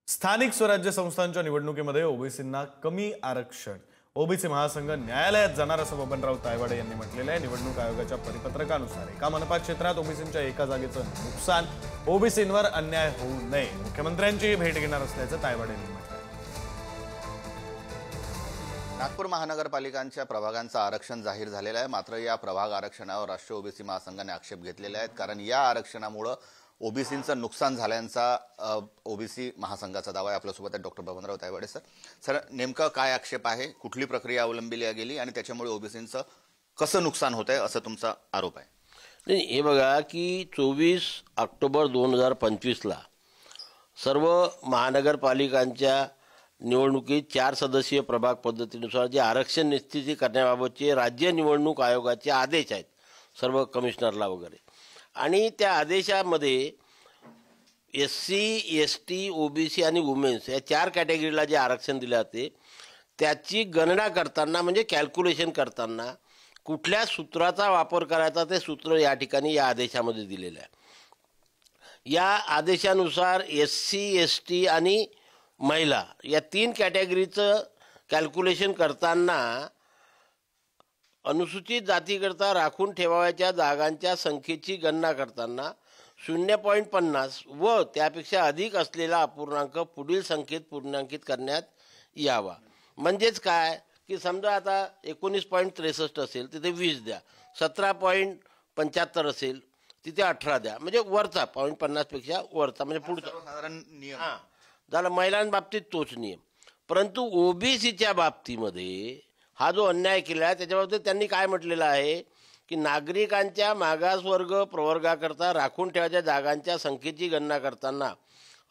स्थानिक स्वराज्य संस्थांच्या निवडणुकीमध्ये ओबीसींना कमी आरक्षण, ओबीसी महासंघ न्यायालयात जाणार असं बबनराव तायवाडे यांनी म्हटलेलं आहे। निवडणूक आयोगाच्या परिपत्रकानुसार एका मनपा क्षेत्रात ओबीसींच्या एका जागेचं नुकसान, ओबीसींवर अन्याय होऊ नये, मुख्यमंत्र्यांची भेट घेणार असल्याचं तायवाडे यांनी म्हटलं। नागपूर महानगरपालिकांच्या प्रभागांचं आरक्षण जाहीर झालेलं आहे। मात्र या प्रभाग आरक्षणावर राष्ट्रीय ओबीसी महासंघाने आक्षेप घेतलेले आहेत, कारण या आरक्षणामुळे ओबीसींचं नुकसान झाल्याचा ओबीसी महासंघाचा दावा आहे। आपल्यासोबत आहे डॉक्टर बबनराव तायवाडे सर, नेमका काय आक्षेप आहे, कुठली प्रक्रिया अवलंबली गेली आणि त्याच्यामुळे ओबीसींचं कसं नुकसान होत आहे असं तुमचा आरोप आहे? नाही, हे बघा की 24 ऑक्टोबर 2025ला सर्व महानगरपालिकांच्या निवडणुकीत 4 सदस्यीय प्रभाग पद्धतीनुसार जे आरक्षण निश्चिती करण्याबाबतचे राज्य निवडणूक आयोगाचे आदेश आहेत सर्व कमिशनरला वगैरे, आणि त्या आदेशामध्ये SC, ST, OBC आणि वुमेन्स या 4 कॅटेगरीला जे आरक्षण दिले जाते त्याची गणना करताना म्हणजे कॅल्क्युलेशन करताना कुठल्या सूत्राचा वापर करायचा ते सूत्र या ठिकाणी या आदेशामध्ये दिलेलं आहे। या आदेशानुसार SC, ST आणि महिला या 3 कॅटेगरीचं कॅल्क्युलेशन करताना अनुसूचित जातीकरता राखून ठेवायच्या जागांच्या संख्येची गणना करताना 0.50 व त्यापेक्षा अधिक असलेला अपूर्णांक पुढील संख्येत पूर्णांकित करण्यात यावा। म्हणजेच काय की समजा आता 19.63 असेल तिथे 20 द्या, 17.75 असेल तिथे 18 द्या, म्हणजे वरचा 0.50 पेक्षा वरचा म्हणजे पुढचा साधारण नियम झाला। महिलांबाबतीत तोच नियम, परंतु ओबीसीच्या बाबतीमध्ये हा जो अन्याय केला आहे त्याच्याबाबतीत त्यांनी काय म्हटलेलं आहे की नागरिकांच्या मागासवर्ग प्रवर्गाकरता राखून ठेवायच्या जागांच्या संख्येची गणना करताना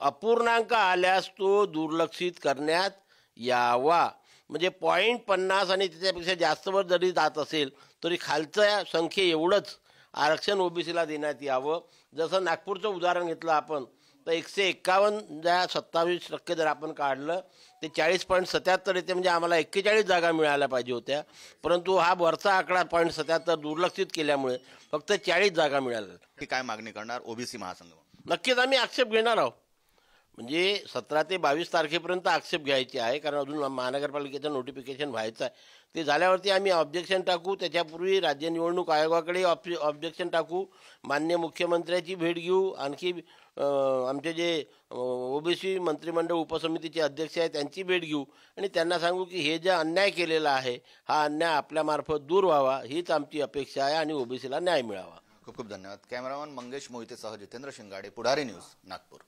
अपूर्णांक आल्यास तो दुर्लक्षित करण्यात यावा। म्हणजे 0.50 आणि त्याच्यापेक्षा जास्तवर जरी जात असेल तरी खालच्या संख्ये एवढंच आरक्षण ओबीसीला देण्यात यावं। जसं नागपूरचं उदाहरण घेतलं आपण तर 151 ज्या 27% जर आपण काढलं ते 40.77 येते, म्हणजे आम्हाला 41 जागा मिळायला पाहिजे होत्या, परंतु हा वरचा आकडा 0.77 दुर्लक्षित केल्यामुळे फक्त 40 जागा मिळाल्या। की काय मागणी करणार ओबीसी महासंघ? नक्कीच आम्ही आक्षेप घेणार आहोत, म्हणजे 17 ते 22 तारखेपर्यंत आक्षेप घ्यायचे आहे, कारण अजून महानगरपालिकेचं नोटिफिकेशन व्हायचं आहे। ते झाल्यावरती आम्ही ऑब्जेक्शन टाकू, त्याच्यापूर्वी राज्य निवडणूक आयोगाकडे ऑब्जेक्शन टाकू, माननीय मुख्यमंत्र्याची भेट घेऊ, आणखी आमचे जे ओबीसी मंत्रिमंडळ उपसमितीचे अध्यक्ष आहेत त्यांची भेट घेऊ आणि त्यांना सांगू की हे जे अन्याय केलेला आहे हा अन्याय आपल्यामार्फत दूर व्हावा, हीच आमची अपेक्षा आहे आणि ओबीसीला न्याय मिळावा। खूप खूप धन्यवाद। कॅमेरामन मंगेश मोहितेसह जितेंद्र शिंगाडे, पुढारी न्यूज, नागपूर।